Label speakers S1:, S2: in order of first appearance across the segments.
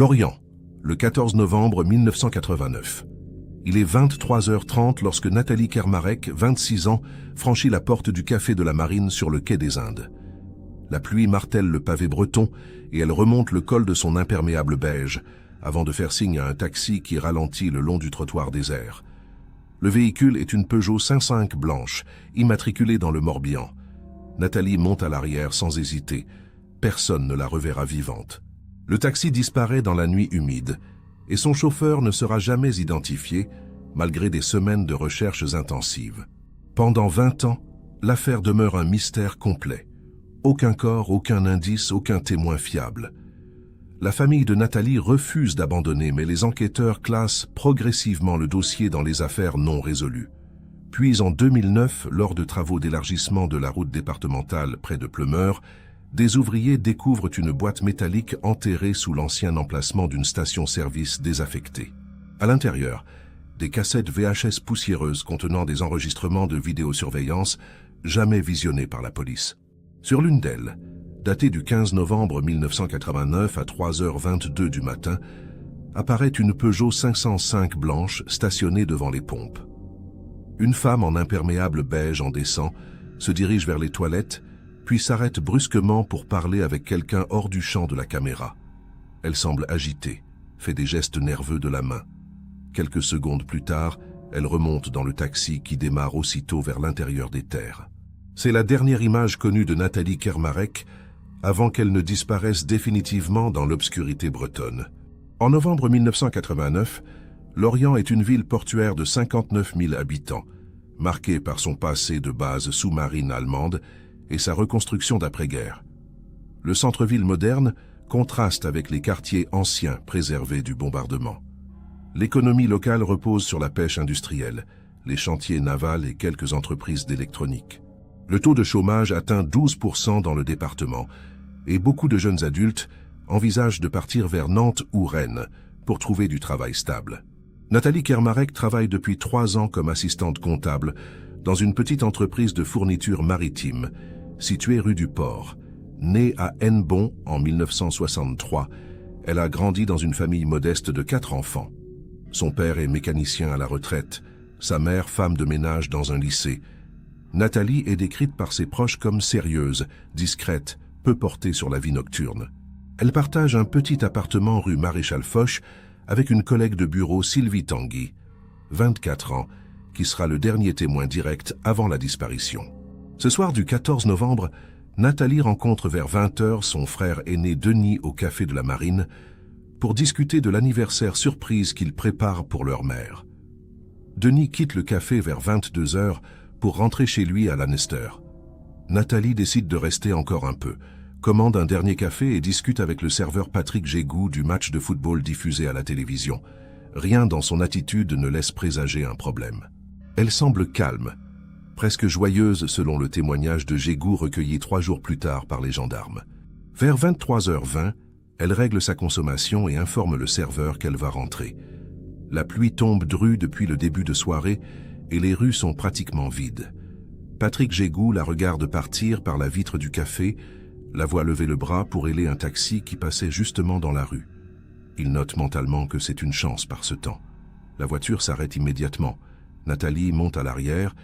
S1: Lorient, le 14 novembre 1989. Il est 23h30 lorsque Nathalie Kermarek, 26 ans, franchit la porte du Café de la Marine sur le quai des Indes. La pluie martèle le pavé breton et elle remonte le col de son imperméable beige, avant de faire signe à un taxi qui ralentit le long du trottoir désert. Le véhicule est une Peugeot 505 blanche, immatriculée dans le Morbihan. Nathalie monte à l'arrière sans hésiter. Personne ne la reverra vivante. Le taxi disparaît dans la nuit humide et son chauffeur ne sera jamais identifié, malgré des semaines de recherches intensives. Pendant 20 ans, l'affaire demeure un mystère complet. Aucun corps, aucun indice, aucun témoin fiable. La famille de Nathalie refuse d'abandonner, mais les enquêteurs classent progressivement le dossier dans les affaires non résolues. Puis en 2009, lors de travaux d'élargissement de la route départementale près de Pleumeur, des ouvriers découvrent une boîte métallique enterrée sous l'ancien emplacement d'une station-service désaffectée. À l'intérieur, des cassettes VHS poussiéreuses contenant des enregistrements de vidéosurveillance jamais visionnés par la police. Sur l'une d'elles, datée du 15 novembre 1989 à 3h22 du matin, apparaît une Peugeot 505 blanche stationnée devant les pompes. Une femme en imperméable beige en descend, se dirige vers les toilettes, puis s'arrête brusquement pour parler avec quelqu'un hors du champ de la caméra. Elle semble agitée, fait des gestes nerveux de la main. Quelques secondes plus tard, elle remonte dans le taxi qui démarre aussitôt vers l'intérieur des terres. C'est la dernière image connue de Nathalie Kermarek avant qu'elle ne disparaisse définitivement dans l'obscurité bretonne. En novembre 1989, Lorient est une ville portuaire de 59 000 habitants, marquée par son passé de base sous-marine allemande et sa reconstruction d'après-guerre. Le centre-ville moderne contraste avec les quartiers anciens préservés du bombardement. L'économie locale repose sur la pêche industrielle, les chantiers navals et quelques entreprises d'électronique. Le taux de chômage atteint 12% dans le département et beaucoup de jeunes adultes envisagent de partir vers Nantes ou Rennes pour trouver du travail stable. Nathalie Kermarek travaille depuis 3 ans comme assistante comptable dans une petite entreprise de fourniture maritime située rue du Port. Née à Hennebont en 1963, elle a grandi dans une famille modeste de 4 enfants. Son père est mécanicien à la retraite, sa mère femme de ménage dans un lycée. Nathalie est décrite par ses proches comme sérieuse, discrète, peu portée sur la vie nocturne. Elle partage un petit appartement rue Maréchal Foch avec une collègue de bureau, Sylvie Tanguy, 24 ans, qui sera le dernier témoin direct avant la disparition. Ce soir du 14 novembre, Nathalie rencontre vers 20h son frère aîné Denis au Café de la Marine pour discuter de l'anniversaire surprise qu'il prépare pour leur mère. Denis quitte le café vers 22h pour rentrer chez lui à Lanester. Nathalie décide de rester encore un peu, commande un dernier café et discute avec le serveur Patrick Gégou du match de football diffusé à la télévision. Rien dans son attitude ne laisse présager un problème. Elle semble calme, presque joyeuse selon le témoignage de Gégou recueilli 3 jours plus tard par les gendarmes. Vers 23h20, elle règle sa consommation et informe le serveur qu'elle va rentrer. La pluie tombe drue depuis le début de soirée et les rues sont pratiquement vides. Patrick Gégou la regarde partir par la vitre du café, la voit lever le bras pour héler un taxi qui passait justement dans la rue. Il note mentalement que c'est une chance par ce temps. La voiture s'arrête immédiatement. Nathalie monte à l'arrière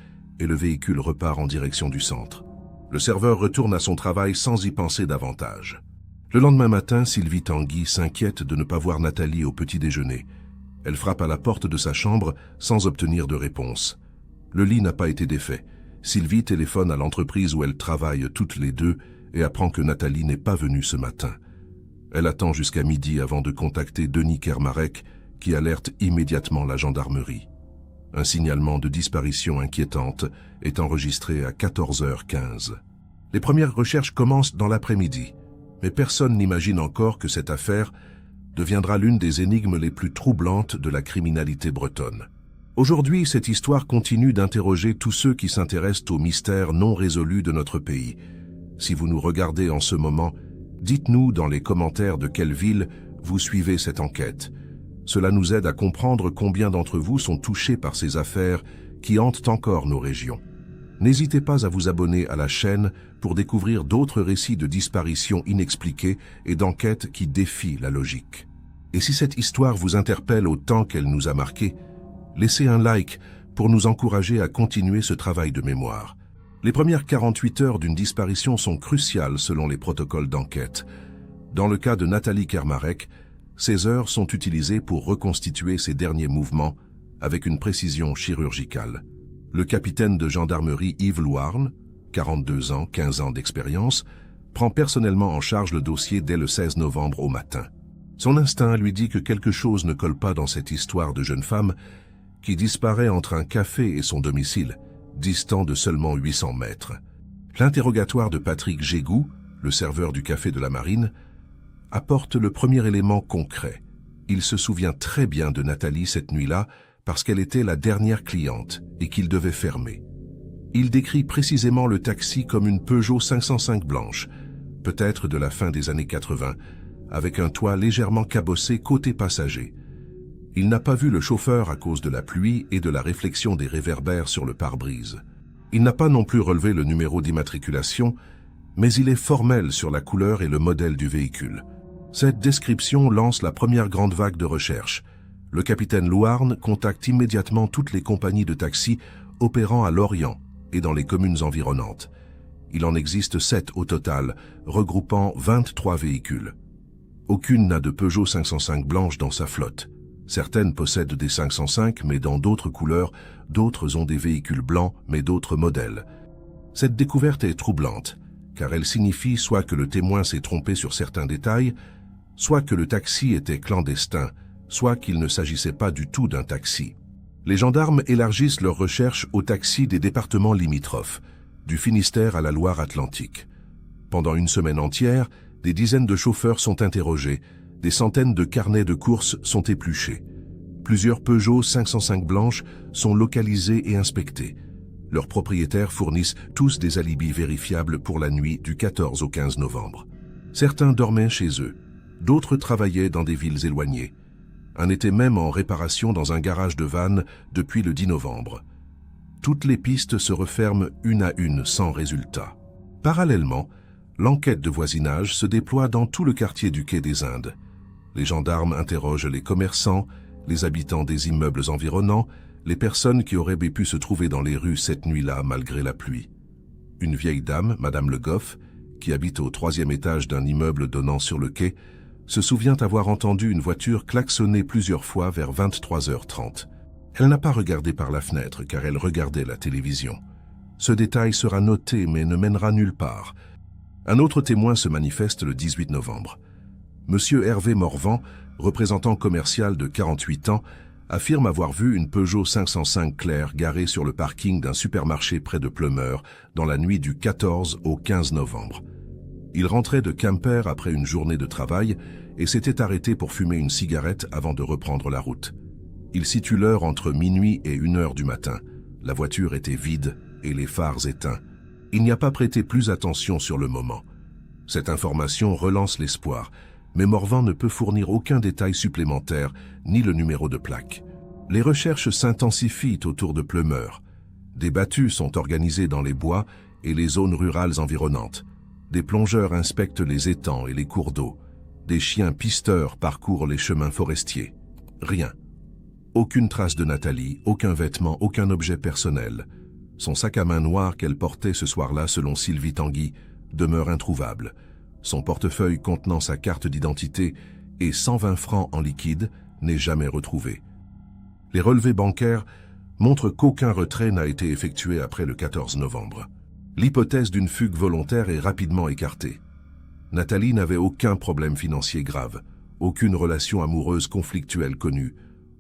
S1: et le véhicule repart en direction du centre. Le serveur retourne à son travail sans y penser davantage. Le lendemain matin, Sylvie Tanguy s'inquiète de ne pas voir Nathalie au petit déjeuner. Elle frappe à la porte de sa chambre sans obtenir de réponse. Le lit n'a pas été défait. Sylvie téléphone à l'entreprise où elles travaillent toutes les deux et apprend que Nathalie n'est pas venue ce matin. Elle attend jusqu'à midi avant de contacter Denis Kermarek, qui alerte immédiatement la gendarmerie. Un signalement de disparition inquiétante est enregistré à 14h15. Les premières recherches commencent dans l'après-midi, mais personne n'imagine encore que cette affaire deviendra l'une des énigmes les plus troublantes de la criminalité bretonne. Aujourd'hui, cette histoire continue d'interroger tous ceux qui s'intéressent aux mystères non résolus de notre pays. Si vous nous regardez en ce moment, dites-nous dans les commentaires de quelle ville vous suivez cette enquête. Cela nous aide à comprendre combien d'entre vous sont touchés par ces affaires qui hantent encore nos régions. N'hésitez pas à vous abonner à la chaîne pour découvrir d'autres récits de disparitions inexpliquées et d'enquêtes qui défient la logique. Et si cette histoire vous interpelle autant qu'elle nous a marqués, laissez un like pour nous encourager à continuer ce travail de mémoire. Les premières 48 heures d'une disparition sont cruciales selon les protocoles d'enquête. Dans le cas de Nathalie Kermarek, ces heures sont utilisées pour reconstituer ses derniers mouvements avec une précision chirurgicale. Le capitaine de gendarmerie Yves Louarn, 42 ans, 15 ans d'expérience, prend personnellement en charge le dossier dès le 16 novembre au matin. Son instinct lui dit que quelque chose ne colle pas dans cette histoire de jeune femme qui disparaît entre un café et son domicile, distant de seulement 800 mètres. L'interrogatoire de Patrick Gégou, le serveur du café de la Marine, apporte le premier élément concret. Il se souvient très bien de Nathalie cette nuit-là parce qu'elle était la dernière cliente et qu'il devait fermer. Il décrit précisément le taxi comme une Peugeot 505 blanche, peut-être de la fin des années 80, avec un toit légèrement cabossé côté passager. Il n'a pas vu le chauffeur à cause de la pluie et de la réflexion des réverbères sur le pare-brise. Il n'a pas non plus relevé le numéro d'immatriculation, mais il est formel sur la couleur et le modèle du véhicule. Cette description lance la première grande vague de recherche. Le capitaine Louarn contacte immédiatement toutes les compagnies de taxis opérant à Lorient et dans les communes environnantes. Il en existe 7 au total, regroupant 23 véhicules. Aucune n'a de Peugeot 505 blanche dans sa flotte. Certaines possèdent des 505, mais dans d'autres couleurs, d'autres ont des véhicules blancs, mais d'autres modèles. Cette découverte est troublante, car elle signifie soit que le témoin s'est trompé sur certains détails, soit que le taxi était clandestin, soit qu'il ne s'agissait pas du tout d'un taxi. Les gendarmes élargissent leurs recherches aux taxis des départements limitrophes, du Finistère à la Loire-Atlantique. Pendant une semaine entière, des dizaines de chauffeurs sont interrogés, des centaines de carnets de courses sont épluchés. Plusieurs Peugeot 505 blanches sont localisés et inspectés. Leurs propriétaires fournissent tous des alibis vérifiables pour la nuit du 14 au 15 novembre. Certains dormaient chez eux, d'autres travaillaient dans des villes éloignées. Un était même en réparation dans un garage de vannes depuis le 10 novembre. Toutes les pistes se referment une à une sans résultat. Parallèlement, l'enquête de voisinage se déploie dans tout le quartier du Quai des Indes. Les gendarmes interrogent les commerçants, les habitants des immeubles environnants, les personnes qui auraient pu se trouver dans les rues cette nuit-là malgré la pluie. Une vieille dame, Madame Le Goff, qui habite au 3e étage d'un immeuble donnant sur le quai, se souvient avoir entendu une voiture klaxonner plusieurs fois vers 23h30. Elle n'a pas regardé par la fenêtre car elle regardait la télévision. Ce détail sera noté mais ne mènera nulle part. Un autre témoin se manifeste le 18 novembre. Monsieur Hervé Morvan, représentant commercial de 48 ans, affirme avoir vu une Peugeot 505 claire garée sur le parking d'un supermarché près de Pleumeur dans la nuit du 14 au 15 novembre. Il rentrait de Quimper après une journée de travail et s'était arrêté pour fumer une cigarette avant de reprendre la route. Il situe l'heure entre minuit et 1h du matin. La voiture était vide et les phares éteints. Il n'y a pas prêté plus attention sur le moment. Cette information relance l'espoir, mais Morvan ne peut fournir aucun détail supplémentaire, ni le numéro de plaque. Les recherches s'intensifient autour de Pleumeur. Des battues sont organisées dans les bois et les zones rurales environnantes. Des plongeurs inspectent les étangs et les cours d'eau. Des chiens pisteurs parcourent les chemins forestiers. Rien. Aucune trace de Nathalie, aucun vêtement, aucun objet personnel. Son sac à main noir qu'elle portait ce soir-là, selon Sylvie Tanguy, demeure introuvable. Son portefeuille contenant sa carte d'identité et 120 francs en liquide n'est jamais retrouvé. Les relevés bancaires montrent qu'aucun retrait n'a été effectué après le 14 novembre. L'hypothèse d'une fugue volontaire est rapidement écartée. Nathalie n'avait aucun problème financier grave, aucune relation amoureuse conflictuelle connue,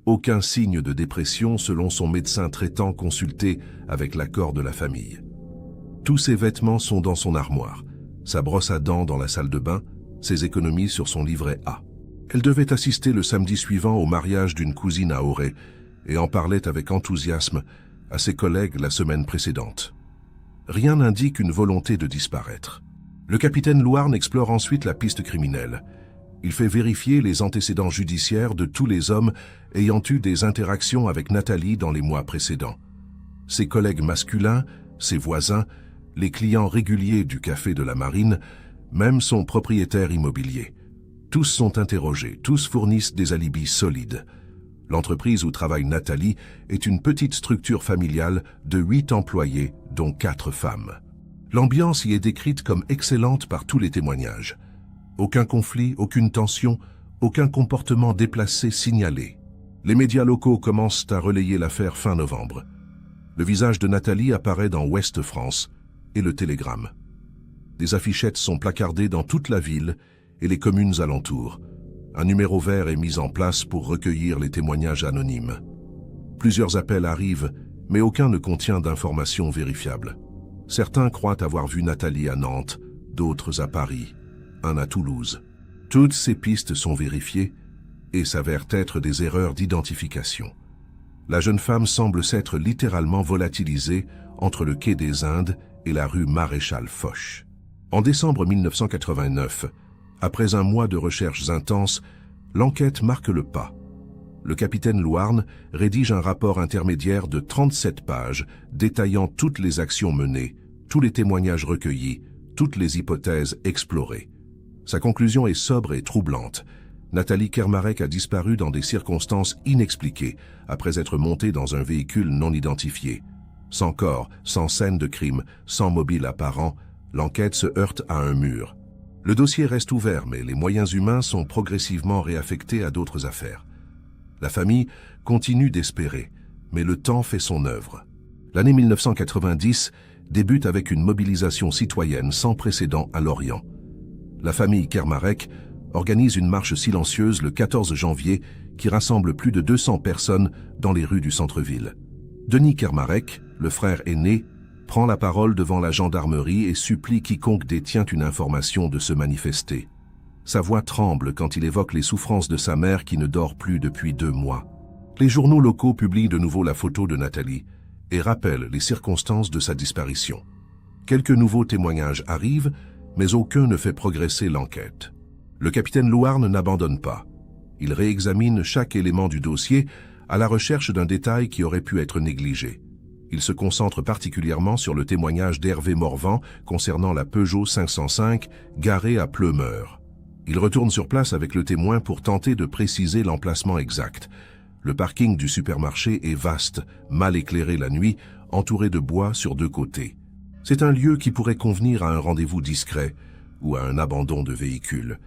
S1: aucun signe de dépression selon son médecin traitant consulté avec l'accord de la famille. Tous ses vêtements sont dans son armoire, sa brosse à dents dans la salle de bain, ses économies sur son livret A. Elle devait assister le samedi suivant au mariage d'une cousine à Auray et en parlait avec enthousiasme à ses collègues la semaine précédente. Rien n'indique une volonté de disparaître. Le capitaine Louarn explore ensuite la piste criminelle. Il fait vérifier les antécédents judiciaires de tous les hommes ayant eu des interactions avec Nathalie dans les mois précédents. Ses collègues masculins, ses voisins, les clients réguliers du café de la Marine, même son propriétaire immobilier. Tous sont interrogés, tous fournissent des alibis solides. L'entreprise où travaille Nathalie est une petite structure familiale de 8 employés, dont 4 femmes. L'ambiance y est décrite comme excellente par tous les témoignages. Aucun conflit, aucune tension, aucun comportement déplacé signalé. Les médias locaux commencent à relayer l'affaire fin novembre. Le visage de Nathalie apparaît dans Ouest France et le Télégramme. Des affichettes sont placardées dans toute la ville et les communes alentours. Un numéro vert est mis en place pour recueillir les témoignages anonymes. Plusieurs appels arrivent, mais aucun ne contient d'informations vérifiables. Certains croient avoir vu Nathalie à Nantes, d'autres à Paris, un à Toulouse. Toutes ces pistes sont vérifiées et s'avèrent être des erreurs d'identification. La jeune femme semble s'être littéralement volatilisée entre le quai des Indes et la rue Maréchal Foch. En décembre 1989, après un mois de recherches intenses, l'enquête marque le pas. Le capitaine Louarn rédige un rapport intermédiaire de 37 pages détaillant toutes les actions menées, tous les témoignages recueillis, toutes les hypothèses explorées. Sa conclusion est sobre et troublante. Nathalie Kermarek a disparu dans des circonstances inexpliquées après être montée dans un véhicule non identifié. Sans corps, sans scène de crime, sans mobile apparent, l'enquête se heurte à un mur. Le dossier reste ouvert, mais les moyens humains sont progressivement réaffectés à d'autres affaires. La famille continue d'espérer, mais le temps fait son œuvre. L'année 1990 débute avec une mobilisation citoyenne sans précédent à Lorient. La famille Kermarek organise une marche silencieuse le 14 janvier qui rassemble plus de 200 personnes dans les rues du centre-ville. Denis Kermarek, le frère aîné, prend la parole devant la gendarmerie et supplie quiconque détient une information de se manifester. Sa voix tremble quand il évoque les souffrances de sa mère qui ne dort plus depuis 2 mois. Les journaux locaux publient de nouveau la photo de Nathalie et rappellent les circonstances de sa disparition. Quelques nouveaux témoignages arrivent, mais aucun ne fait progresser l'enquête. Le capitaine Louarn n'abandonne pas. Il réexamine chaque élément du dossier à la recherche d'un détail qui aurait pu être négligé. Il se concentre particulièrement sur le témoignage d'Hervé Morvan concernant la Peugeot 505 garée à Pleumeur. Il retourne sur place avec le témoin pour tenter de préciser l'emplacement exact. Le parking du supermarché est vaste, mal éclairé la nuit, entouré de bois sur 2 côtés. C'est un lieu qui pourrait convenir à un rendez-vous discret ou à un abandon de véhicule.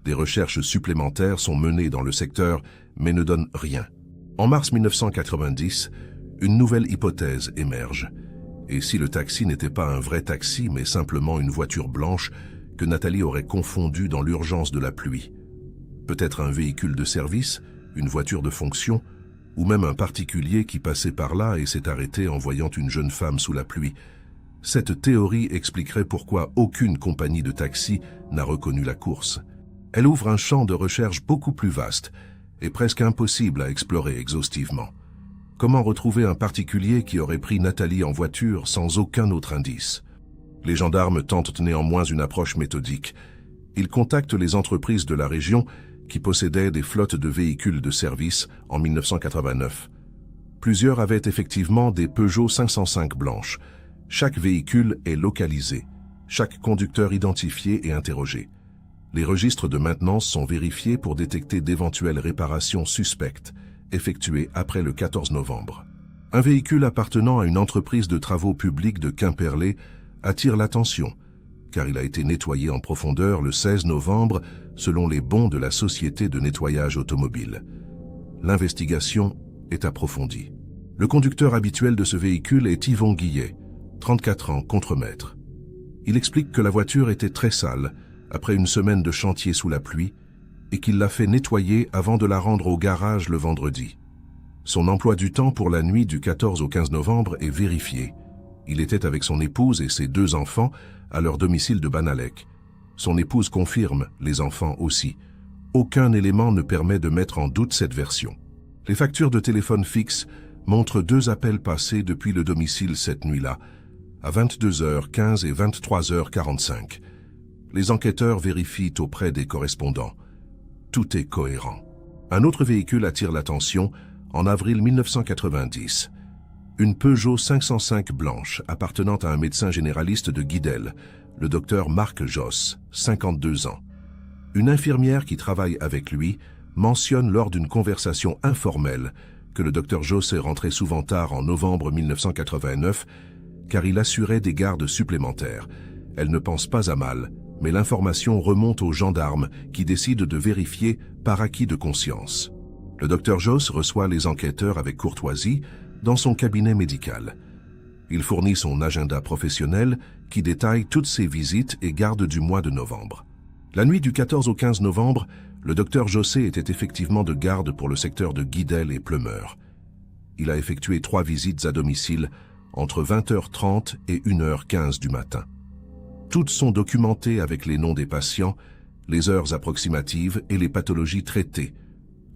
S1: Des recherches supplémentaires sont menées dans le secteur, mais ne donnent rien. En mars 1990, une nouvelle hypothèse émerge. Et si le taxi n'était pas un vrai taxi, mais simplement une voiture blanche que Nathalie aurait confondue dans l'urgence de la pluie? Peut-être un véhicule de service, une voiture de fonction, ou même un particulier qui passait par là et s'est arrêté en voyant une jeune femme sous la pluie. Cette théorie expliquerait pourquoi aucune compagnie de taxi n'a reconnu la course. Elle ouvre un champ de recherche beaucoup plus vaste et presque impossible à explorer exhaustivement. Comment retrouver un particulier qui aurait pris Nathalie en voiture sans aucun autre indice? Les gendarmes tentent néanmoins une approche méthodique. Ils contactent les entreprises de la région qui possédaient des flottes de véhicules de service en 1989. Plusieurs avaient effectivement des Peugeot 505 blanches. Chaque véhicule est localisé, chaque conducteur identifié et interrogé. Les registres de maintenance sont vérifiés pour détecter d'éventuelles réparations suspectes, effectuées après le 14 novembre. Un véhicule appartenant à une entreprise de travaux publics de Quimperlé attire l'attention, car il a été nettoyé en profondeur le 16 novembre selon les bons de la Société de nettoyage automobile. L'investigation est approfondie. Le conducteur habituel de ce véhicule est Yvon Guillet, 34 ans, contremaître. Il explique que la voiture était très sale après une semaine de chantier sous la pluie et qu'il l'a fait nettoyer avant de la rendre au garage le vendredi. Son emploi du temps pour la nuit du 14 au 15 novembre est vérifié. Il était avec son épouse et ses 2 enfants à leur domicile de Banalec. Son épouse confirme, les enfants aussi. Aucun élément ne permet de mettre en doute cette version. Les factures de téléphone fixe montrent 2 appels passés depuis le domicile cette nuit-là, à 22h15 et 23h45. Les enquêteurs vérifient auprès des correspondants. Tout est cohérent. Un autre véhicule attire l'attention en avril 1990. Une Peugeot 505 blanche appartenant à un médecin généraliste de Guidel, le docteur Marc Josse, 52 ans. Une infirmière qui travaille avec lui mentionne lors d'une conversation informelle que le docteur José rentrait souvent tard en novembre 1989 car il assurait des gardes supplémentaires. Elle ne pense pas à mal, mais l'information remonte aux gendarmes qui décident de vérifier par acquis de conscience. Le docteur Joss reçoit les enquêteurs avec courtoisie dans son cabinet médical. Il fournit son agenda professionnel qui détaille toutes ses visites et gardes du mois de novembre. La nuit du 14 au 15 novembre, le docteur José était effectivement de garde pour le secteur de Guidel et Pleumeur. Il a effectué 3 visites à domicile entre 20h30 et 1h15 du matin. Toutes sont documentées avec les noms des patients, les heures approximatives et les pathologies traitées.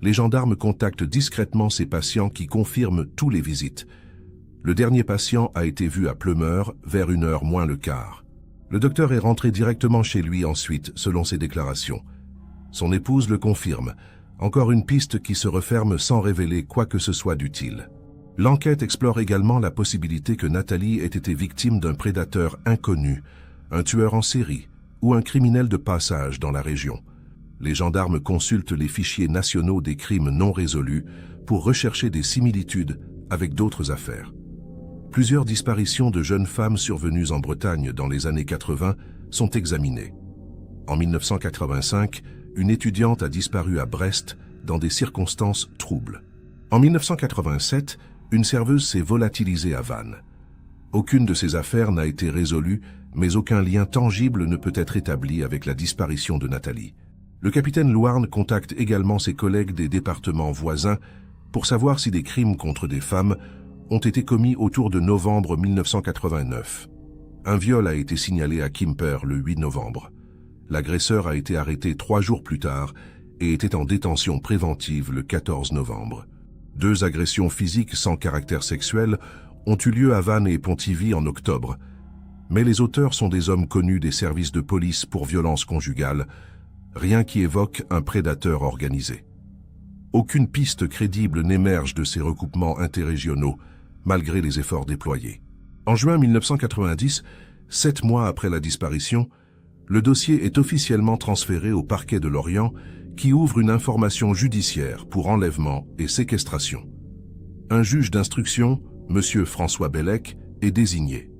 S1: Les gendarmes contactent discrètement ces patients qui confirment tous les visites. Le dernier patient a été vu à Pleumeur vers 1h moins le quart. Le docteur est rentré directement chez lui ensuite, selon ses déclarations. Son épouse le confirme. Encore une piste qui se referme sans révéler quoi que ce soit d'utile. L'enquête explore également la possibilité que Nathalie ait été victime d'un prédateur inconnu, un tueur en série ou un criminel de passage dans la région. Les gendarmes consultent les fichiers nationaux des crimes non résolus pour rechercher des similitudes avec d'autres affaires. Plusieurs disparitions de jeunes femmes survenues en Bretagne dans les années 80 sont examinées. En 1985, une étudiante a disparu à Brest dans des circonstances troubles. En 1987, une serveuse s'est volatilisée à Vannes. Aucune de ces affaires n'a été résolue, mais aucun lien tangible ne peut être établi avec la disparition de Nathalie. Le capitaine Louarn contacte également ses collègues des départements voisins pour savoir si des crimes contre des femmes ont été commis autour de novembre 1989. Un viol a été signalé à Quimper le 8 novembre. L'agresseur a été arrêté 3 jours plus tard et était en détention préventive le 14 novembre. 2 agressions physiques sans caractère sexuel ont eu lieu à Vannes et Pontivy en octobre, mais les auteurs sont des hommes connus des services de police pour violences conjugales, rien qui évoque un prédateur organisé. Aucune piste crédible n'émerge de ces recoupements interrégionaux, malgré les efforts déployés. En juin 1990, 7 mois après la disparition, le dossier est officiellement transféré au parquet de Lorient qui ouvre une information judiciaire pour enlèvement et séquestration. Un juge d'instruction, M. François Bellec, est désigné.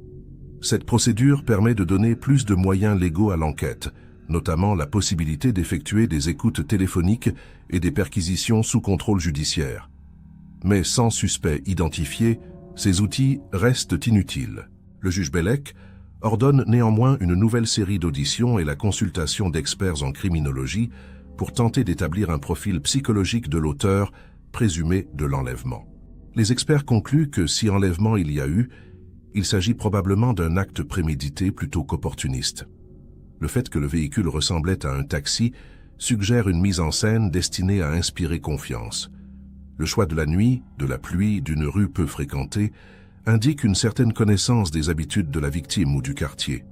S1: Cette procédure permet de donner plus de moyens légaux à l'enquête, notamment la possibilité d'effectuer des écoutes téléphoniques et des perquisitions sous contrôle judiciaire. Mais sans suspect identifié, ces outils restent inutiles. Le juge Bellec ordonne néanmoins une nouvelle série d'auditions et la consultation d'experts en criminologie pour tenter d'établir un profil psychologique de l'auteur présumé de l'enlèvement. Les experts concluent que si enlèvement il y a eu, il s'agit probablement d'un acte prémédité plutôt qu'opportuniste. Le fait que le véhicule ressemblait à un taxi suggère une mise en scène destinée à inspirer confiance. Le choix de la nuit, de la pluie, d'une rue peu fréquentée indique une certaine connaissance des habitudes de la victime ou du quartier.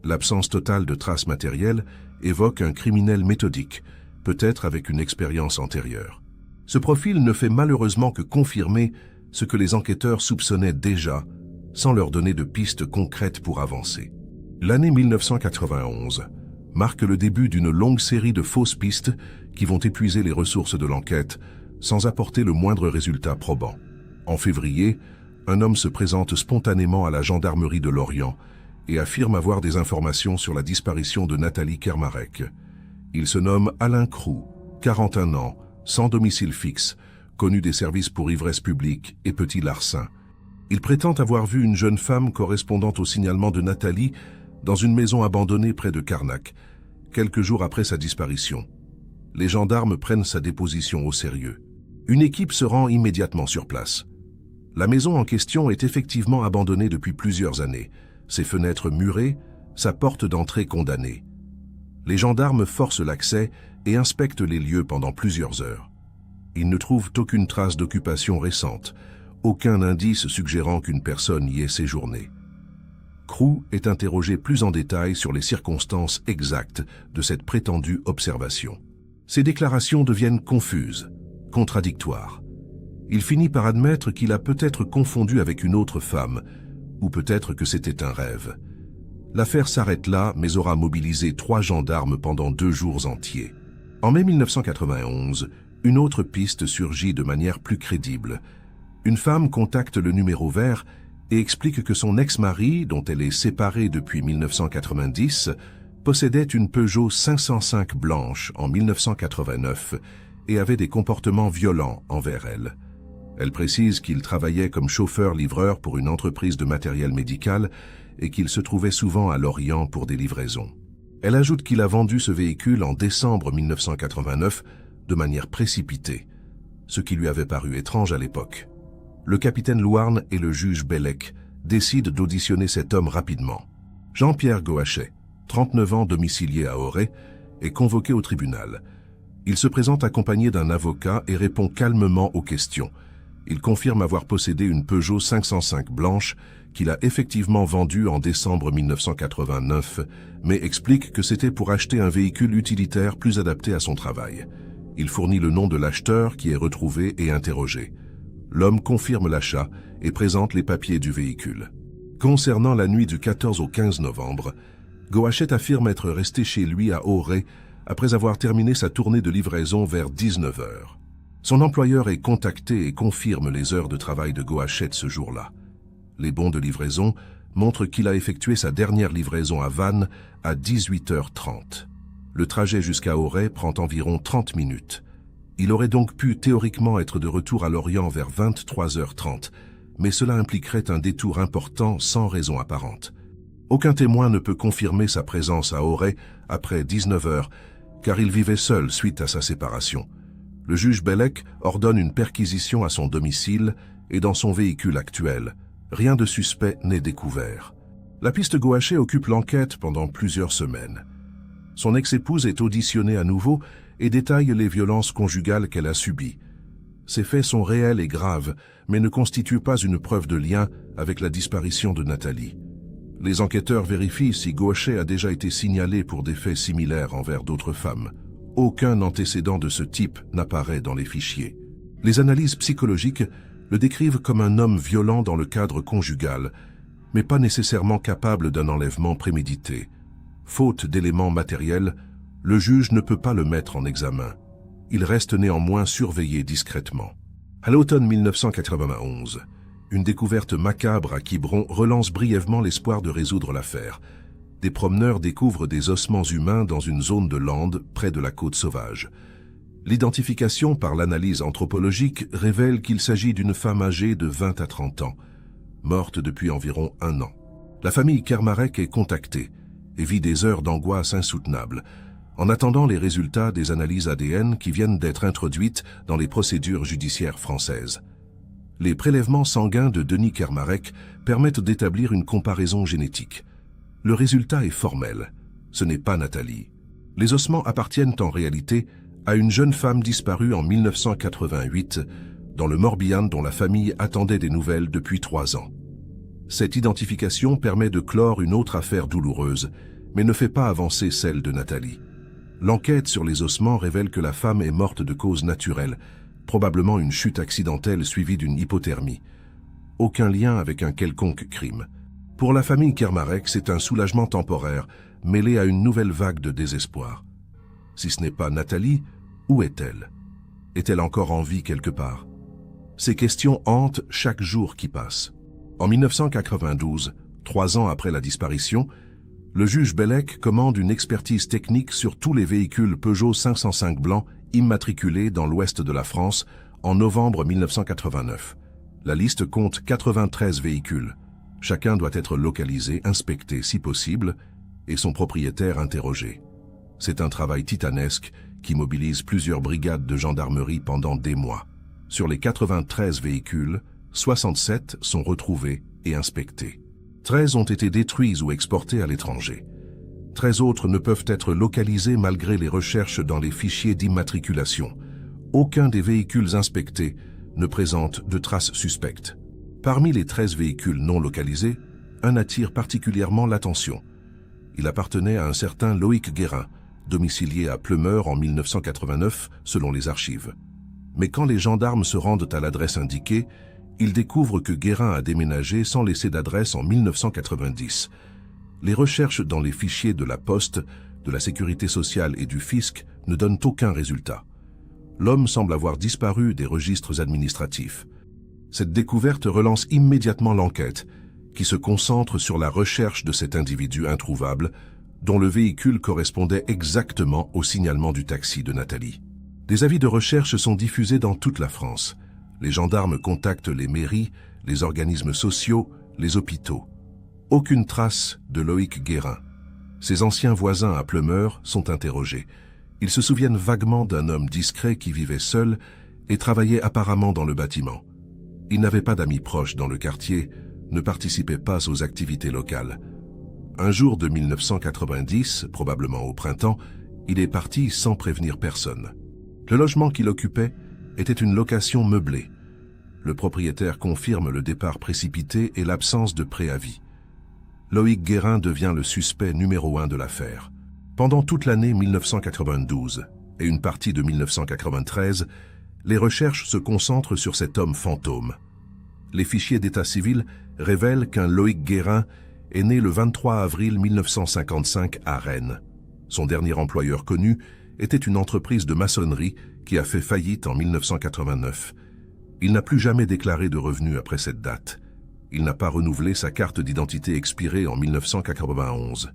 S1: L'absence totale de traces matérielles évoque un criminel méthodique, peut-être avec une expérience antérieure. Ce profil ne fait malheureusement que confirmer ce que les enquêteurs soupçonnaient déjà, sans leur donner de pistes concrètes pour avancer. L'année 1991 marque le début d'une longue série de fausses pistes qui vont épuiser les ressources de l'enquête sans apporter le moindre résultat probant. En février, un homme se présente spontanément à la gendarmerie de Lorient et affirme avoir des informations sur la disparition de Nathalie Kermarek. Il se nomme Alain Crou, 41 ans, sans domicile fixe, connu des services pour ivresse publique et petit larcin. Il prétend avoir vu une jeune femme correspondant au signalement de Nathalie dans une maison abandonnée près de Carnac, quelques jours après sa disparition. Les gendarmes prennent sa déposition au sérieux. Une équipe se rend immédiatement sur place. La maison en question est effectivement abandonnée depuis plusieurs années, ses fenêtres murées, sa porte d'entrée condamnée. Les gendarmes forcent l'accès et inspectent les lieux pendant plusieurs heures. Ils ne trouvent aucune trace d'occupation récente, aucun indice suggérant qu'une personne y ait séjourné. Crou est interrogé plus en détail sur les circonstances exactes de cette prétendue observation. Ses déclarations deviennent confuses, contradictoires. Il finit par admettre qu'il a peut-être confondu avec une autre femme, ou peut-être que c'était un rêve. L'affaire s'arrête là, mais aura mobilisé 3 gendarmes pendant 2 jours entiers. En mai 1991, une autre piste surgit de manière plus crédible. Une femme contacte le numéro vert et explique que son ex-mari, dont elle est séparée depuis 1990, possédait une Peugeot 505 blanche en 1989 et avait des comportements violents envers elle. Elle précise qu'il travaillait comme chauffeur-livreur pour une entreprise de matériel médical et qu'il se trouvait souvent à Lorient pour des livraisons. Elle ajoute qu'il a vendu ce véhicule en décembre 1989 de manière précipitée, ce qui lui avait paru étrange à l'époque. Le capitaine Louarn et le juge Bellec décident d'auditionner cet homme rapidement. Jean-Pierre Goachet, 39 ans, domicilié à Auray, est convoqué au tribunal. Il se présente accompagné d'un avocat et répond calmement aux questions. Il confirme avoir possédé une Peugeot 505 blanche qu'il a effectivement vendue en décembre 1989, mais explique que c'était pour acheter un véhicule utilitaire plus adapté à son travail. Il fournit le nom de l'acheteur qui est retrouvé et interrogé. L'homme confirme l'achat et présente les papiers du véhicule. Concernant la nuit du 14 au 15 novembre, Goachet affirme être resté chez lui à Auray après avoir terminé sa tournée de livraison vers 19 h. Son employeur est contacté et confirme les heures de travail de Goachet ce jour-là. Les bons de livraison montrent qu'il a effectué sa dernière livraison à Vannes à 18 h 30. Le trajet jusqu'à Auray prend environ 30 minutes. Il aurait donc pu théoriquement être de retour à Lorient vers 23 h 30, mais cela impliquerait un détour important sans raison apparente. Aucun témoin ne peut confirmer sa présence à Auray après 19 h, car il vivait seul suite à sa séparation. Le juge Bellec ordonne une perquisition à son domicile et dans son véhicule actuel. Rien de suspect n'est découvert. La piste Goachet occupe l'enquête pendant plusieurs semaines. Son ex-épouse est auditionnée à nouveau et détaille les violences conjugales qu'elle a subies. Ces faits sont réels et graves, mais ne constituent pas une preuve de lien avec la disparition de Nathalie. Les enquêteurs vérifient si Goachet a déjà été signalé pour des faits similaires envers d'autres femmes. Aucun antécédent de ce type n'apparaît dans les fichiers. Les analyses psychologiques le décrivent comme un homme violent dans le cadre conjugal, mais pas nécessairement capable d'un enlèvement prémédité. Faute d'éléments matériels, le juge ne peut pas le mettre en examen. Il reste néanmoins surveillé discrètement. À l'automne 1991, une découverte macabre à Quiberon relance brièvement l'espoir de résoudre l'affaire. Des promeneurs découvrent des ossements humains dans une zone de lande près de la côte sauvage. L'identification par l'analyse anthropologique révèle qu'il s'agit d'une femme âgée de 20 à 30 ans, morte depuis environ 1 an. La famille Kermarec est contactée et vit des heures d'angoisse insoutenables, en attendant les résultats des analyses ADN qui viennent d'être introduites dans les procédures judiciaires françaises. Les prélèvements sanguins de Denis Kermarec permettent d'établir une comparaison génétique. Le résultat est formel, ce n'est pas Nathalie. Les ossements appartiennent en réalité à une jeune femme disparue en 1988 dans le Morbihan dont la famille attendait des nouvelles depuis 3 ans. Cette identification permet de clore une autre affaire douloureuse, mais ne fait pas avancer celle de Nathalie. L'enquête sur les ossements révèle que la femme est morte de cause naturelle, probablement une chute accidentelle suivie d'une hypothermie. Aucun lien avec un quelconque crime. Pour la famille Kermarec, c'est un soulagement temporaire, mêlé à une nouvelle vague de désespoir. Si ce n'est pas Nathalie, où est-elle? Est-elle encore en vie quelque part? Ces questions hantent chaque jour qui passe. En 1992, 3 ans après la disparition, le juge Bellec commande une expertise technique sur tous les véhicules Peugeot 505 blancs immatriculés dans l'ouest de la France en novembre 1989. La liste compte 93 véhicules. Chacun doit être localisé, inspecté si possible, et son propriétaire interrogé. C'est un travail titanesque qui mobilise plusieurs brigades de gendarmerie pendant des mois. Sur les 93 véhicules, 67 sont retrouvés et inspectés. 13 ont été détruits ou exportés à l'étranger. 13 autres ne peuvent être localisés malgré les recherches dans les fichiers d'immatriculation. Aucun des véhicules inspectés ne présente de traces suspectes. Parmi les 13 véhicules non localisés, un attire particulièrement l'attention. Il appartenait à un certain Loïc Guérin, domicilié à Pleumeur en 1989 selon les archives. Mais quand les gendarmes se rendent à l'adresse indiquée, ils découvrent que Guérin a déménagé sans laisser d'adresse en 1990. Les recherches dans les fichiers de la Poste, de la Sécurité sociale et du Fisc ne donnent aucun résultat. L'homme semble avoir disparu des registres administratifs. Cette découverte relance immédiatement l'enquête, qui se concentre sur la recherche de cet individu introuvable, dont le véhicule correspondait exactement au signalement du taxi de Nathalie. Des avis de recherche sont diffusés dans toute la France. Les gendarmes contactent les mairies, les organismes sociaux, les hôpitaux. Aucune trace de Loïc Guérin. Ses anciens voisins à Pleumeur sont interrogés. Ils se souviennent vaguement d'un homme discret qui vivait seul et travaillait apparemment dans le bâtiment. Il n'avait pas d'amis proches dans le quartier, ne participait pas aux activités locales. Un jour de 1990, probablement au printemps, il est parti sans prévenir personne. Le logement qu'il occupait était une location meublée. Le propriétaire confirme le départ précipité et l'absence de préavis. Loïc Guérin devient le suspect numéro 1 de l'affaire. Pendant toute l'année 1992 et une partie de 1993, les recherches se concentrent sur cet homme fantôme. Les fichiers d'état civil révèlent qu'un Loïc Guérin est né le 23 avril 1955 à Rennes. Son dernier employeur connu était une entreprise de maçonnerie qui a fait faillite en 1989. Il n'a plus jamais déclaré de revenus après cette date. Il n'a pas renouvelé sa carte d'identité expirée en 1991.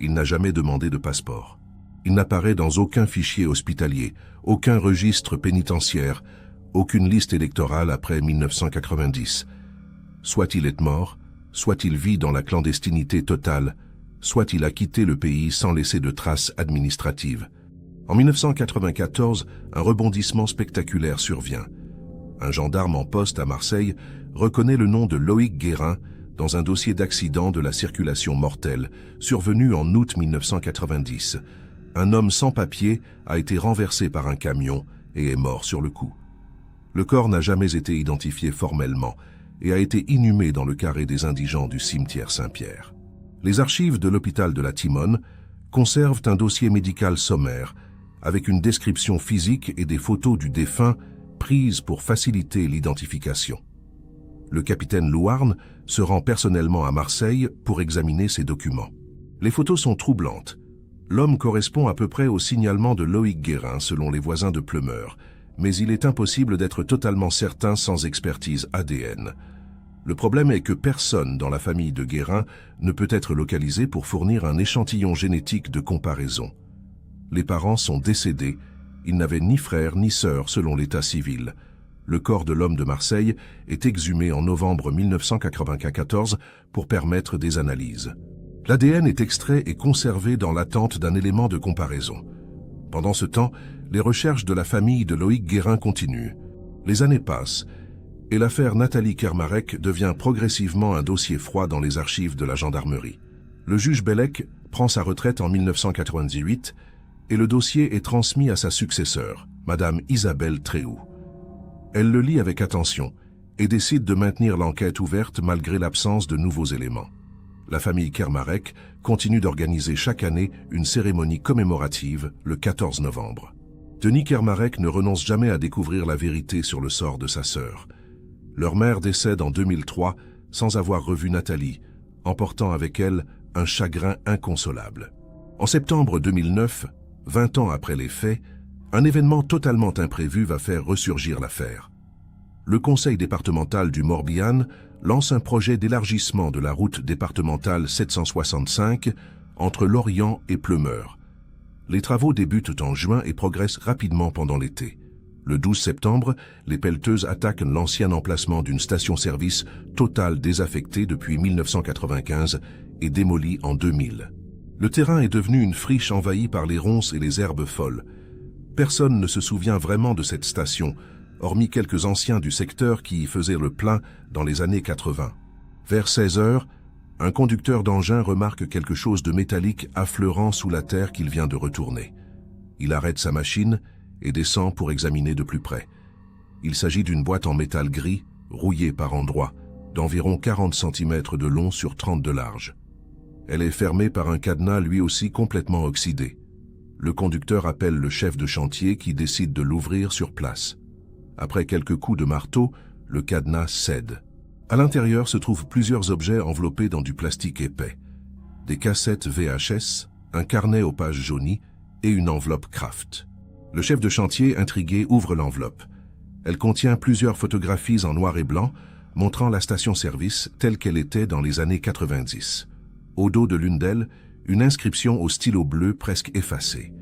S1: Il n'a jamais demandé de passeport. Il n'apparaît dans aucun fichier hospitalier, aucun registre pénitentiaire, aucune liste électorale après 1990. Soit il est mort, soit il vit dans la clandestinité totale, soit il a quitté le pays sans laisser de traces administratives. En 1994, un rebondissement spectaculaire survient. Un gendarme en poste à Marseille reconnaît le nom de Loïc Guérin dans un dossier d'accident de la circulation mortelle survenu en août 1990. Un homme sans papier a été renversé par un camion et est mort sur le coup. Le corps n'a jamais été identifié formellement et a été inhumé dans le carré des indigents du cimetière Saint-Pierre. Les archives de l'hôpital de la Timone conservent un dossier médical sommaire avec une description physique et des photos du défunt prises pour faciliter l'identification. Le capitaine Louarn se rend personnellement à Marseille pour examiner ces documents. Les photos sont troublantes. L'homme correspond à peu près au signalement de Loïc Guérin selon les voisins de Pleumeur, mais il est impossible d'être totalement certain sans expertise ADN. Le problème est que personne dans la famille de Guérin ne peut être localisé pour fournir un échantillon génétique de comparaison. Les parents sont décédés, ils n'avaient ni frère ni sœur selon l'état civil. Le corps de l'homme de Marseille est exhumé en novembre 1994 pour permettre des analyses. L'ADN est extrait et conservé dans l'attente d'un élément de comparaison. Pendant ce temps, les recherches de la famille de Loïc Guérin continuent. Les années passent et l'affaire Nathalie Kermarek devient progressivement un dossier froid dans les archives de la gendarmerie. Le juge Bellec prend sa retraite en 1998 et le dossier est transmis à sa successeur, Madame Isabelle Tréhoux. Elle le lit avec attention et décide de maintenir l'enquête ouverte malgré l'absence de nouveaux éléments. La famille Kermarek continue d'organiser chaque année une cérémonie commémorative le 14 novembre. Denis Kermarek ne renonce jamais à découvrir la vérité sur le sort de sa sœur. Leur mère décède en 2003 sans avoir revu Nathalie, emportant avec elle un chagrin inconsolable. En septembre 2009, 20 ans après les faits, un événement totalement imprévu va faire ressurgir l'affaire. Le conseil départemental du Morbihan lance un projet d'élargissement de la route départementale 765 entre Lorient et Pleumeur. Les travaux débutent en juin et progressent rapidement pendant l'été. Le 12 septembre, les pelleteuses attaquent l'ancien emplacement d'une station-service Total désaffectée depuis 1995 et démolie en 2000. Le terrain est devenu une friche envahie par les ronces et les herbes folles. Personne ne se souvient vraiment de cette station, hormis quelques anciens du secteur qui y faisaient le plein dans les années 80. Vers 16 heures, un conducteur d'engin remarque quelque chose de métallique affleurant sous la terre qu'il vient de retourner. Il arrête sa machine et descend pour examiner de plus près. Il s'agit d'une boîte en métal gris, rouillée par endroits, d'environ 40 cm de long sur 30 de large. Elle est fermée par un cadenas lui aussi complètement oxydé. Le conducteur appelle le chef de chantier qui décide de l'ouvrir sur place. Après quelques coups de marteau, le cadenas cède. À l'intérieur se trouvent plusieurs objets enveloppés dans du plastique épais. des cassettes VHS, un carnet aux pages jaunies et une enveloppe Kraft. Le chef de chantier, intrigué, ouvre l'enveloppe. Elle contient plusieurs photographies en noir et blanc, montrant la station-service telle qu'elle était dans les années 90. Au dos de l'une d'elles, une inscription au stylo bleu presque effacée.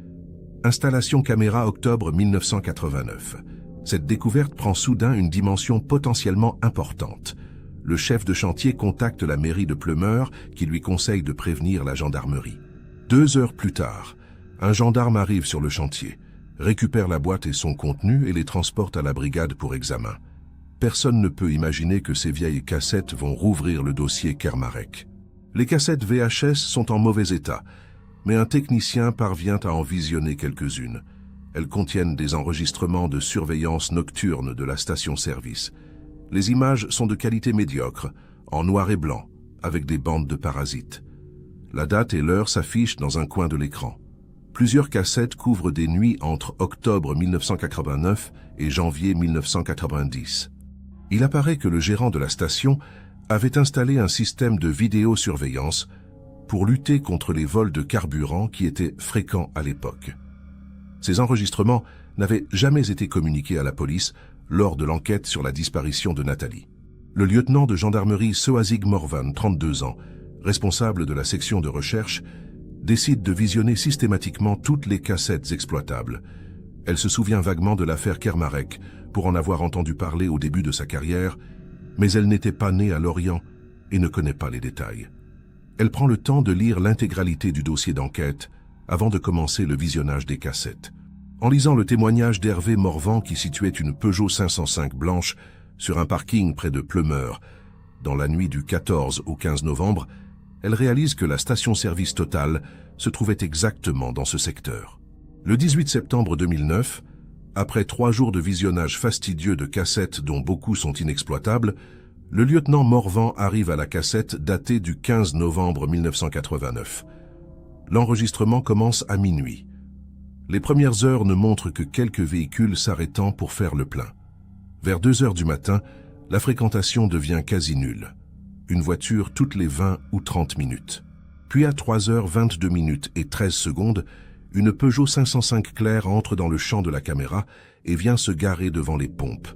S1: Installation caméra octobre 1989. Cette découverte prend soudain une dimension potentiellement importante. Le chef de chantier contacte la mairie de Pleumeur qui lui conseille de prévenir la gendarmerie. 2 heures plus tard, un gendarme arrive sur le chantier, récupère la boîte et son contenu et les transporte à la brigade pour examen. Personne ne peut imaginer que ces vieilles cassettes vont rouvrir le dossier Kermarek. Les cassettes VHS sont en mauvais état, mais un technicien parvient à en visionner quelques-unes. Elles contiennent des enregistrements de surveillance nocturne de la station-service. Les images sont de qualité médiocre, en noir et blanc, avec des bandes de parasites. La date et l'heure s'affichent dans un coin de l'écran. Plusieurs cassettes couvrent des nuits entre octobre 1989 et janvier 1990. Il apparaît que le gérant de la station avait installé un système de vidéosurveillance pour lutter contre les vols de carburant qui étaient fréquents à l'époque. Ces enregistrements n'avaient jamais été communiqués à la police lors de l'enquête sur la disparition de Nathalie. Le lieutenant de gendarmerie Soazig Morvan, 32 ans, responsable de la section de recherche, décide de visionner systématiquement toutes les cassettes exploitables. Elle se souvient vaguement de l'affaire Kermarek pour en avoir entendu parler au début de sa carrière, mais elle n'était pas née à Lorient et ne connaît pas les détails. Elle prend le temps de lire l'intégralité du dossier d'enquête avant de commencer le visionnage des cassettes. En lisant le témoignage d'Hervé Morvan qui situait une Peugeot 505 blanche sur un parking près de Pleumeur, dans la nuit du 14 au 15 novembre, elle réalise que la station-service Total se trouvait exactement dans ce secteur. Le 18 septembre 2009, après 3 jours de visionnage fastidieux de cassettes dont beaucoup sont inexploitables, le lieutenant Morvan arrive à la cassette datée du 15 novembre 1989. L'enregistrement commence à minuit. Les premières heures ne montrent que quelques véhicules s'arrêtant pour faire le plein. Vers 2 heures du matin, la fréquentation devient quasi nulle. Une voiture toutes les 20 ou 30 minutes. Puis à 3h22 et 13 secondes, une Peugeot 505 claire entre dans le champ de la caméra et vient se garer devant les pompes.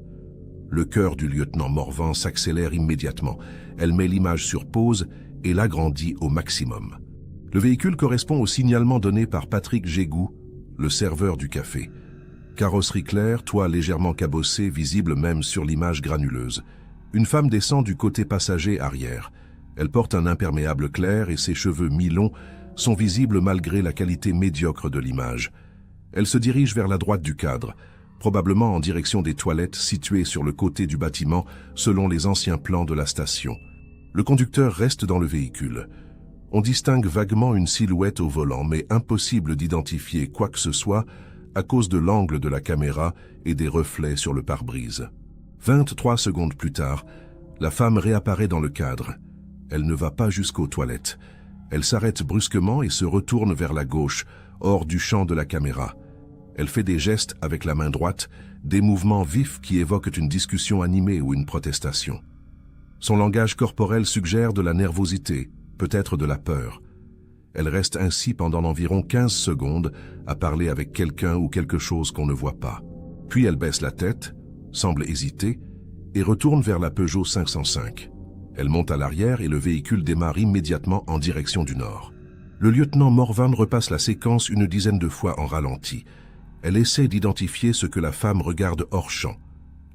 S1: Le cœur du lieutenant Morvan s'accélère immédiatement. Elle met l'image sur pause et l'agrandit au maximum. Le véhicule correspond au signalement donné par Patrick Gégou, le serveur du café. Carrosserie claire, toit légèrement cabossé, visible même sur l'image granuleuse. Une femme descend du côté passager arrière. Elle porte un imperméable clair et ses cheveux mi-longs sont visibles malgré la qualité médiocre de l'image. Elle se dirige vers la droite du cadre, probablement en direction des toilettes situées sur le côté du bâtiment selon les anciens plans de la station. Le conducteur reste dans le véhicule. On distingue vaguement une silhouette au volant, mais impossible d'identifier quoi que ce soit à cause de l'angle de la caméra et des reflets sur le pare-brise. 23 secondes plus tard, la femme réapparaît dans le cadre. Elle ne va pas jusqu'aux toilettes. Elle s'arrête brusquement et se retourne vers la gauche, hors du champ de la caméra. Elle fait des gestes avec la main droite, des mouvements vifs qui évoquent une discussion animée ou une protestation. Son langage corporel suggère de la nervosité, peut-être de la peur. Elle reste ainsi pendant environ 15 secondes à parler avec quelqu'un ou quelque chose qu'on ne voit pas. Puis elle baisse la tête, semble hésiter, et retourne vers la Peugeot 505. Elle monte à l'arrière et le véhicule démarre immédiatement en direction du nord. Le lieutenant Morvan repasse la séquence une dizaine de fois en ralenti. Elle essaie d'identifier ce que la femme regarde hors champ.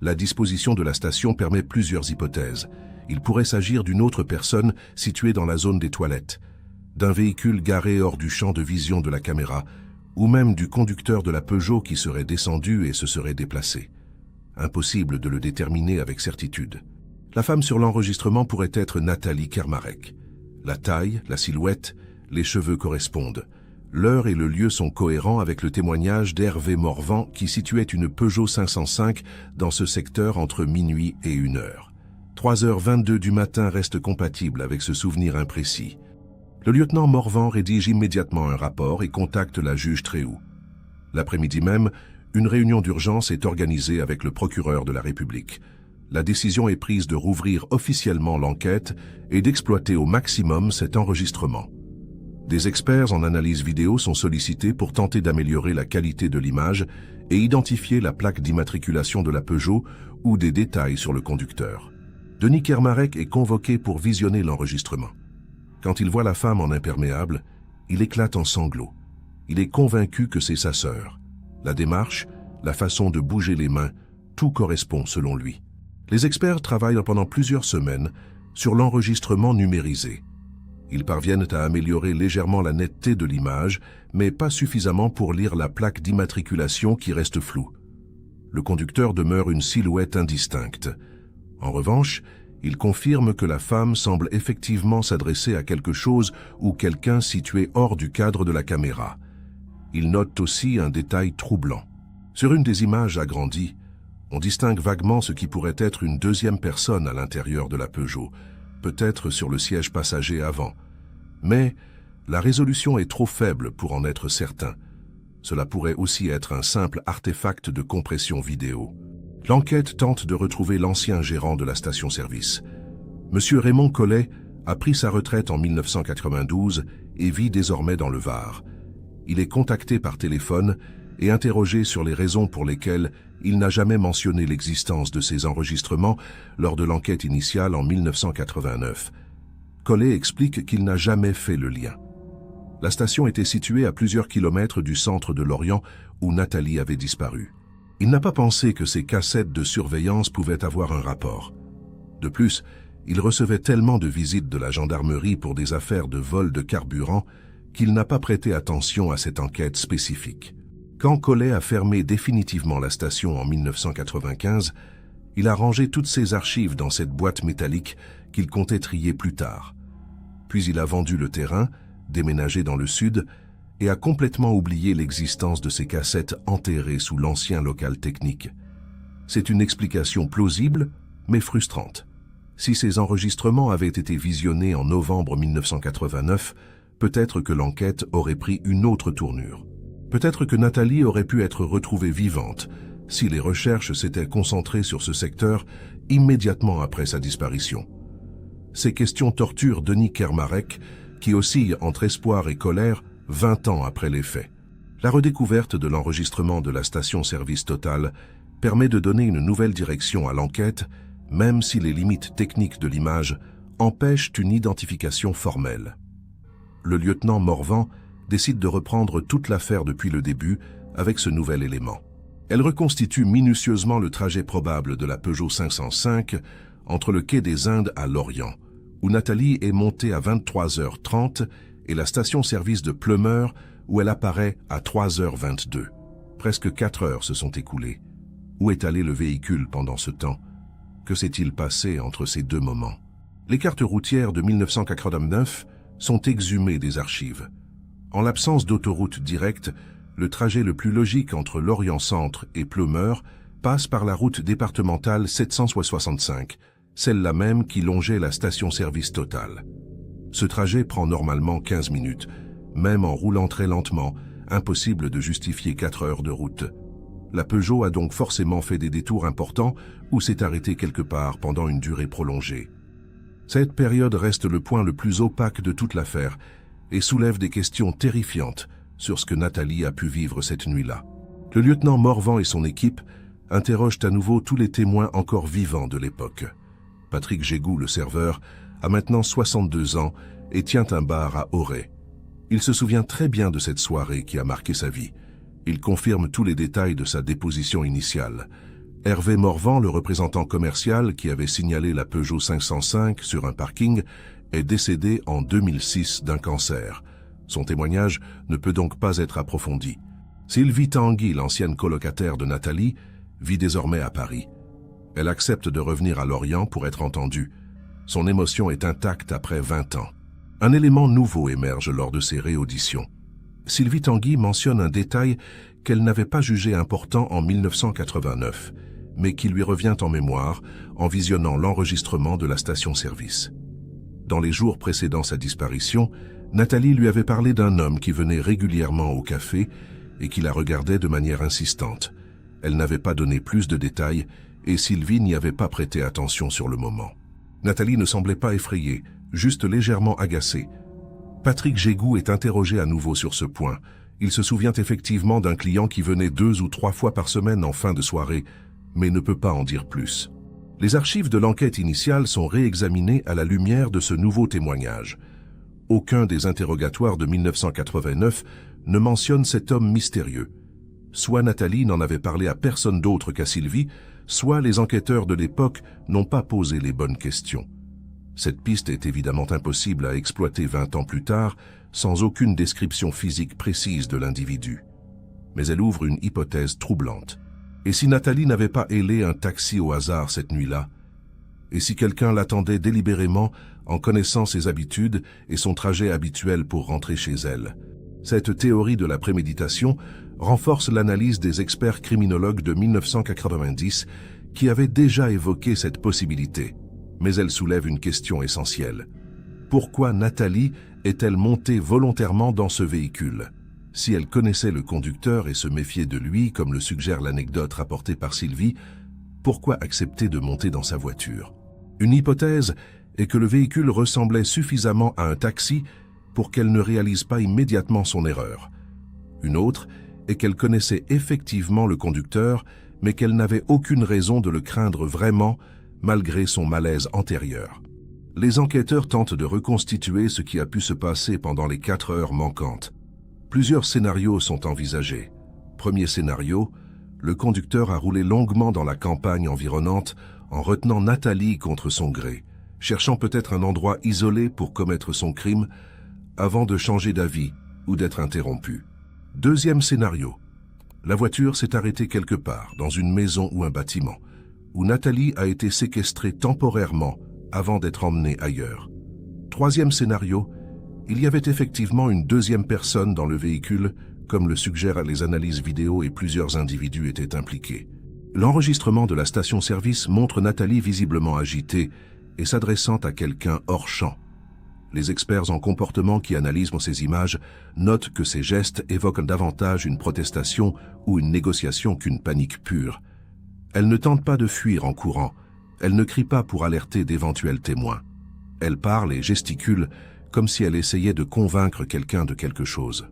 S1: La disposition de la station permet plusieurs hypothèses. Il pourrait s'agir d'une autre personne située dans la zone des toilettes, d'un véhicule garé hors du champ de vision de la caméra, ou même du conducteur de la Peugeot qui serait descendu et se serait déplacé. Impossible de le déterminer avec certitude. La femme sur l'enregistrement pourrait être Nathalie Kermarek. La taille, la silhouette, les cheveux correspondent. L'heure et le lieu sont cohérents avec le témoignage d'Hervé Morvan qui situait une Peugeot 505 dans ce secteur entre minuit et 1h. 3h22 du matin reste compatible avec ce souvenir imprécis. Le lieutenant Morvan rédige immédiatement un rapport et contacte la juge Tréhoux. L'après-midi même, une réunion d'urgence est organisée avec le procureur de la République. La décision est prise de rouvrir officiellement l'enquête et d'exploiter au maximum cet enregistrement. Des experts en analyse vidéo sont sollicités pour tenter d'améliorer la qualité de l'image et identifier la plaque d'immatriculation de la Peugeot ou des détails sur le conducteur. Denis Kermarek est convoqué pour visionner l'enregistrement. Quand il voit la femme en imperméable, il éclate en sanglots. Il est convaincu que c'est sa sœur. La démarche, la façon de bouger les mains, tout correspond selon lui. Les experts travaillent pendant plusieurs semaines sur l'enregistrement numérisé. Ils parviennent à améliorer légèrement la netteté de l'image, mais pas suffisamment pour lire la plaque d'immatriculation qui reste floue. Le conducteur demeure une silhouette indistincte. En revanche, il confirme que la femme semble effectivement s'adresser à quelque chose ou quelqu'un situé hors du cadre de la caméra. Il note aussi un détail troublant. Sur une des images agrandies, on distingue vaguement ce qui pourrait être une deuxième personne à l'intérieur de la Peugeot, peut-être sur le siège passager avant. Mais la résolution est trop faible pour en être certain. Cela pourrait aussi être un simple artefact de compression vidéo. L'enquête tente de retrouver l'ancien gérant de la station-service. Monsieur Raymond Collet a pris sa retraite en 1992 et vit désormais dans le Var. Il est contacté par téléphone et interrogé sur les raisons pour lesquelles il n'a jamais mentionné l'existence de ces enregistrements lors de l'enquête initiale en 1989. Collet explique qu'il n'a jamais fait le lien. La station était située à plusieurs kilomètres du centre de Lorient où Nathalie avait disparu. Il n'a pas pensé que ces cassettes de surveillance pouvaient avoir un rapport. De plus, il recevait tellement de visites de la gendarmerie pour des affaires de vol de carburant qu'il n'a pas prêté attention à cette enquête spécifique. Quand Collet a fermé définitivement la station en 1995, il a rangé toutes ses archives dans cette boîte métallique qu'il comptait trier plus tard. Puis il a vendu le terrain, déménagé dans le sud, et a complètement oublié l'existence de ces cassettes enterrées sous l'ancien local technique. C'est une explication plausible, mais frustrante. Si ces enregistrements avaient été visionnés en novembre 1989, peut-être que l'enquête aurait pris une autre tournure. Peut-être que Nathalie aurait pu être retrouvée vivante si les recherches s'étaient concentrées sur ce secteur immédiatement après sa disparition. Ces questions torturent Denis Kermarek, qui oscille entre espoir et colère 20 ans après les faits. La redécouverte de l'enregistrement de la station-service Total permet de donner une nouvelle direction à l'enquête, même si les limites techniques de l'image empêchent une identification formelle. Le lieutenant Morvan décide de reprendre toute l'affaire depuis le début avec ce nouvel élément. Elle reconstitue minutieusement le trajet probable de la Peugeot 505 entre le quai des Indes à Lorient, où Nathalie est montée à 23h30 et la station-service de Pleumeur où elle apparaît à 3h22. Presque 4 heures se sont écoulées. Où est allé le véhicule pendant ce temps? Que s'est-il passé entre ces deux moments? Les cartes routières de 1989 sont exhumées des archives. En l'absence d'autoroute directe, le trajet le plus logique entre Lorient-Centre et Pleumeur passe par la route départementale 765, celle-là même qui longeait la station-service Total. Ce trajet prend normalement 15 minutes, même en roulant très lentement, impossible de justifier 4 heures de route. La Peugeot a donc forcément fait des détours importants ou s'est arrêtée quelque part pendant une durée prolongée. Cette période reste le point le plus opaque de toute l'affaire et soulève des questions terrifiantes sur ce que Nathalie a pu vivre cette nuit-là. Le lieutenant Morvan et son équipe interrogent à nouveau tous les témoins encore vivants de l'époque. Patrick Gégou, le serveur, a maintenant 62 ans et tient un bar à Auray. Il se souvient très bien de cette soirée qui a marqué sa vie. Il confirme tous les détails de sa déposition initiale. Hervé Morvan, le représentant commercial qui avait signalé la Peugeot 505 sur un parking, est décédé en 2006 d'un cancer. Son témoignage ne peut donc pas être approfondi. Sylvie Tanguy, l'ancienne colocataire de Nathalie, vit désormais à Paris. Elle accepte de revenir à Lorient pour être entendue. Son émotion est intacte après 20 ans. Un élément nouveau émerge lors de ces réauditions. Sylvie Tanguy mentionne un détail qu'elle n'avait pas jugé important en 1989, mais qui lui revient en mémoire en visionnant l'enregistrement de la station-service. Dans les jours précédant sa disparition, Nathalie lui avait parlé d'un homme qui venait régulièrement au café et qui la regardait de manière insistante. Elle n'avait pas donné plus de détails et Sylvie n'y avait pas prêté attention sur le moment. Nathalie ne semblait pas effrayée, juste légèrement agacée. Patrick Gégou est interrogé à nouveau sur ce point. Il se souvient effectivement d'un client qui venait 2 ou 3 fois par semaine en fin de soirée, mais ne peut pas en dire plus. Les archives de l'enquête initiale sont réexaminées à la lumière de ce nouveau témoignage. Aucun des interrogatoires de 1989 ne mentionne cet homme mystérieux. Soit Nathalie n'en avait parlé à personne d'autre qu'à Sylvie, soit les enquêteurs de l'époque n'ont pas posé les bonnes questions. Cette piste est évidemment impossible à exploiter 20 ans plus tard, sans aucune description physique précise de l'individu. Mais elle ouvre une hypothèse troublante. Et si Nathalie n'avait pas hélé un taxi au hasard cette nuit-là? Et si quelqu'un l'attendait délibérément en connaissant ses habitudes et son trajet habituel pour rentrer chez elle? Cette théorie de la préméditation renforce l'analyse des experts criminologues de 1990 qui avaient déjà évoqué cette possibilité. Mais elle soulève une question essentielle. Pourquoi Nathalie est-elle montée volontairement dans ce véhicule? Si elle connaissait le conducteur et se méfiait de lui, comme le suggère l'anecdote rapportée par Sylvie, pourquoi accepter de monter dans sa voiture? Une hypothèse est que le véhicule ressemblait suffisamment à un taxi pour qu'elle ne réalise pas immédiatement son erreur. Une autre est qu'elle connaissait effectivement le conducteur, mais qu'elle n'avait aucune raison de le craindre vraiment, malgré son malaise antérieur. Les enquêteurs tentent de reconstituer ce qui a pu se passer pendant les 4 heures manquantes. Plusieurs scénarios sont envisagés. Premier scénario, le conducteur a roulé longuement dans la campagne environnante en retenant Nathalie contre son gré, cherchant peut-être un endroit isolé pour commettre son crime avant de changer d'avis ou d'être interrompu. Deuxième scénario, la voiture s'est arrêtée quelque part, dans une maison ou un bâtiment, où Nathalie a été séquestrée temporairement avant d'être emmenée ailleurs. Troisième scénario, il y avait effectivement une deuxième personne dans le véhicule, comme le suggèrent les analyses vidéo et plusieurs individus étaient impliqués. L'enregistrement de la station-service montre Nathalie visiblement agitée et s'adressant à quelqu'un hors champ. Les experts en comportement qui analysent ces images notent que ces gestes évoquent davantage une protestation ou une négociation qu'une panique pure. Elle ne tente pas de fuir en courant, elle ne crie pas pour alerter d'éventuels témoins. Elle parle et gesticule comme si elle essayait de convaincre quelqu'un de quelque chose.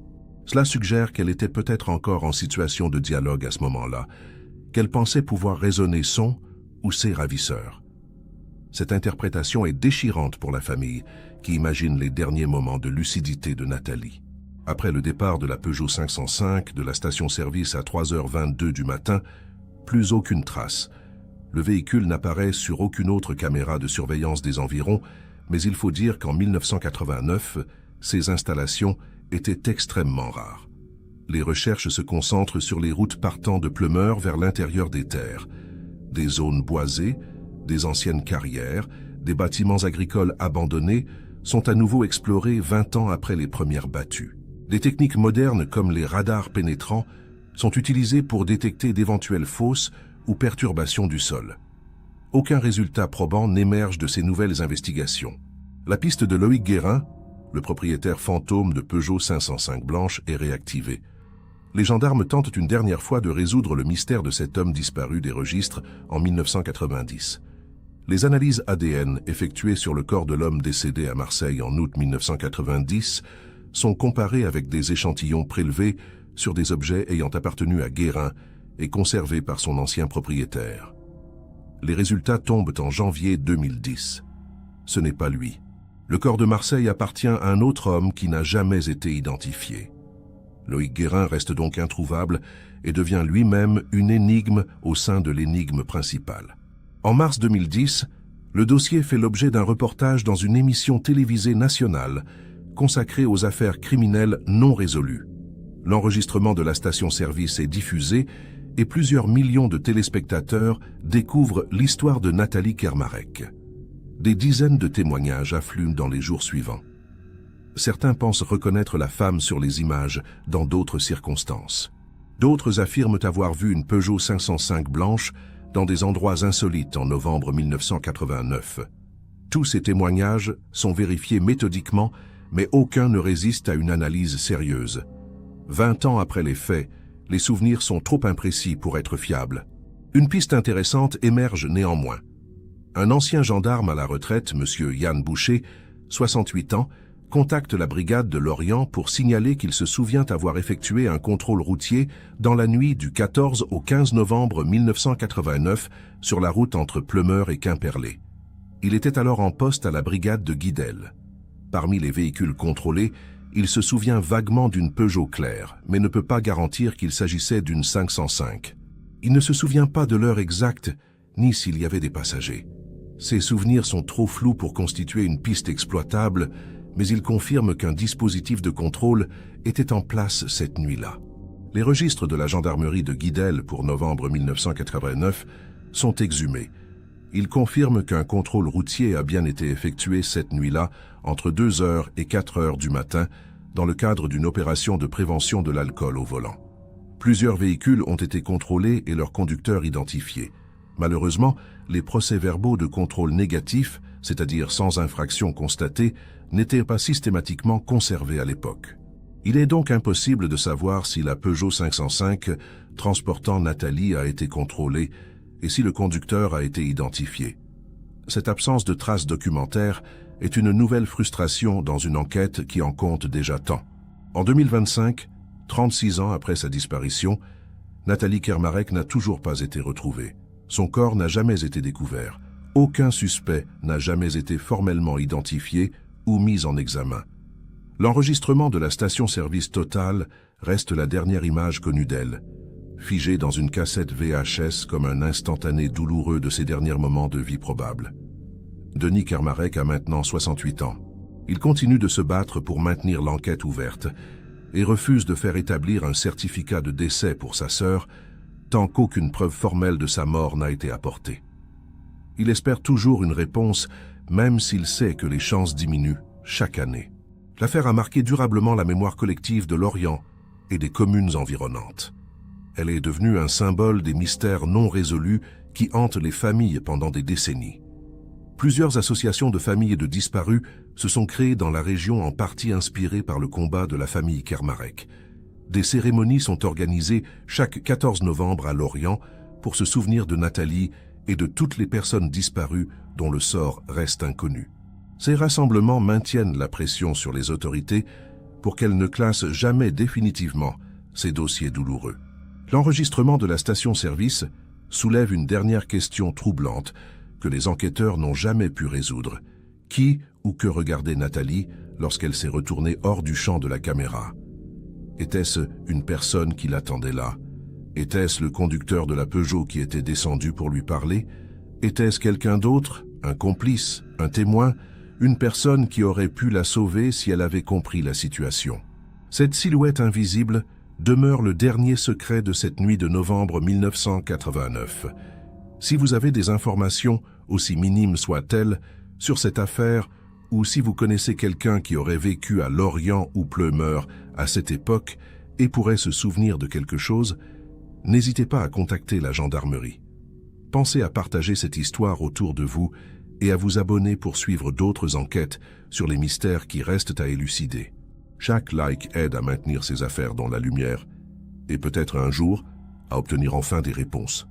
S1: Cela suggère qu'elle était peut-être encore en situation de dialogue à ce moment-là, qu'elle pensait pouvoir raisonner son ou ses ravisseurs. Cette interprétation est déchirante pour la famille, qui imagine les derniers moments de lucidité de Nathalie. Après le départ de la Peugeot 505 de la station-service à 3h22 du matin, plus aucune trace. Le véhicule n'apparaît sur aucune autre caméra de surveillance des environs, mais il faut dire qu'en 1989, ces installations étaient extrêmement rares. Les recherches se concentrent sur les routes partant de Pleumeur vers l'intérieur des terres, des zones boisées, des anciennes carrières, des bâtiments agricoles abandonnés sont à nouveau explorés 20 ans après les premières battues. Des techniques modernes comme les radars pénétrants sont utilisées pour détecter d'éventuelles fausses ou perturbations du sol. Aucun résultat probant n'émerge de ces nouvelles investigations. La piste de Loïc Guérin, le propriétaire fantôme de Peugeot 505 blanche, est réactivée. Les gendarmes tentent une dernière fois de résoudre le mystère de cet homme disparu des registres en 1990. Les analyses ADN effectuées sur le corps de l'homme décédé à Marseille en août 1990 sont comparées avec des échantillons prélevés sur des objets ayant appartenu à Guérin et conservés par son ancien propriétaire. Les résultats tombent en janvier 2010. Ce n'est pas lui. Le corps de Marseille appartient à un autre homme qui n'a jamais été identifié. Loïc Guérin reste donc introuvable et devient lui-même une énigme au sein de l'énigme principale. En mars 2010, le dossier fait l'objet d'un reportage dans une émission télévisée nationale consacrée aux affaires criminelles non résolues. L'enregistrement de la station-service est diffusé et plusieurs millions de téléspectateurs découvrent l'histoire de Nathalie Kermarek. Des dizaines de témoignages affluent dans les jours suivants. Certains pensent reconnaître la femme sur les images dans d'autres circonstances. D'autres affirment avoir vu une Peugeot 505 blanche dans des endroits insolites en novembre 1989. Tous ces témoignages sont vérifiés méthodiquement, mais aucun ne résiste à une analyse sérieuse. 20 ans après les faits, les souvenirs sont trop imprécis pour être fiables. Une piste intéressante émerge néanmoins. Un ancien gendarme à la retraite, M. Yann Boucher, 68 ans, contacte la brigade de Lorient pour signaler qu'il se souvient avoir effectué un contrôle routier dans la nuit du 14 au 15 novembre 1989 sur la route entre Pleumeur et Quimperlé. Il était alors en poste à la brigade de Guidel. Parmi les véhicules contrôlés, il se souvient vaguement d'une Peugeot claire, mais ne peut pas garantir qu'il s'agissait d'une 505. Il ne se souvient pas de l'heure exacte, ni s'il y avait des passagers. Ses souvenirs sont trop flous pour constituer une piste exploitable, mais il confirme qu'un dispositif de contrôle était en place cette nuit-là. Les registres de la gendarmerie de Guidel pour novembre 1989 sont exhumés. Ils confirment qu'un contrôle routier a bien été effectué cette nuit-là entre 2h et 4h du matin dans le cadre d'une opération de prévention de l'alcool au volant. Plusieurs véhicules ont été contrôlés et leurs conducteurs identifiés. Malheureusement, les procès-verbaux de contrôle négatif, c'est-à-dire sans infraction constatée, n'étaient pas systématiquement conservés à l'époque. Il est donc impossible de savoir si la Peugeot 505 transportant Nathalie a été contrôlée et si le conducteur a été identifié. Cette absence de traces documentaires est une nouvelle frustration dans une enquête qui en compte déjà tant. En 2025, 36 ans après sa disparition, Nathalie Kermarek n'a toujours pas été retrouvée. Son corps n'a jamais été découvert. Aucun suspect n'a jamais été formellement identifié ou mis en examen. L'enregistrement de la station-service Total reste la dernière image connue d'elle, figée dans une cassette VHS comme un instantané douloureux de ses derniers moments de vie probable. Denis Kermarek a maintenant 68 ans. Il continue de se battre pour maintenir l'enquête ouverte et refuse de faire établir un certificat de décès pour sa sœur tant qu'aucune preuve formelle de sa mort n'a été apportée. Il espère toujours une réponse, même s'il sait que les chances diminuent chaque année. L'affaire a marqué durablement la mémoire collective de Lorient et des communes environnantes. Elle est devenue un symbole des mystères non résolus qui hantent les familles pendant des décennies. Plusieurs associations de familles de disparus se sont créées dans la région en partie inspirées par le combat de la famille Kermarek. Des cérémonies sont organisées chaque 14 novembre à Lorient pour se souvenir de Nathalie et de toutes les personnes disparues dont le sort reste inconnu. Ces rassemblements maintiennent la pression sur les autorités pour qu'elles ne classent jamais définitivement ces dossiers douloureux. L'enregistrement de la station-service soulève une dernière question troublante que les enquêteurs n'ont jamais pu résoudre. Qui ou que regardait Nathalie lorsqu'elle s'est retournée hors du champ de la caméra? Était-ce une personne qui l'attendait là? Était-ce le conducteur de la Peugeot qui était descendu pour lui parler? Était-ce quelqu'un d'autre, un complice, un témoin, une personne qui aurait pu la sauver si elle avait compris la situation? Cette silhouette invisible demeure le dernier secret de cette nuit de novembre 1989. Si vous avez des informations, aussi minimes soient-elles, sur cette affaire, ou si vous connaissez quelqu'un qui aurait vécu à Lorient ou Pleumeur à cette époque et pourrait se souvenir de quelque chose, n'hésitez pas à contacter la gendarmerie. Pensez à partager cette histoire autour de vous et à vous abonner pour suivre d'autres enquêtes sur les mystères qui restent à élucider. Chaque like aide à maintenir ces affaires dans la lumière et peut-être un jour à obtenir enfin des réponses.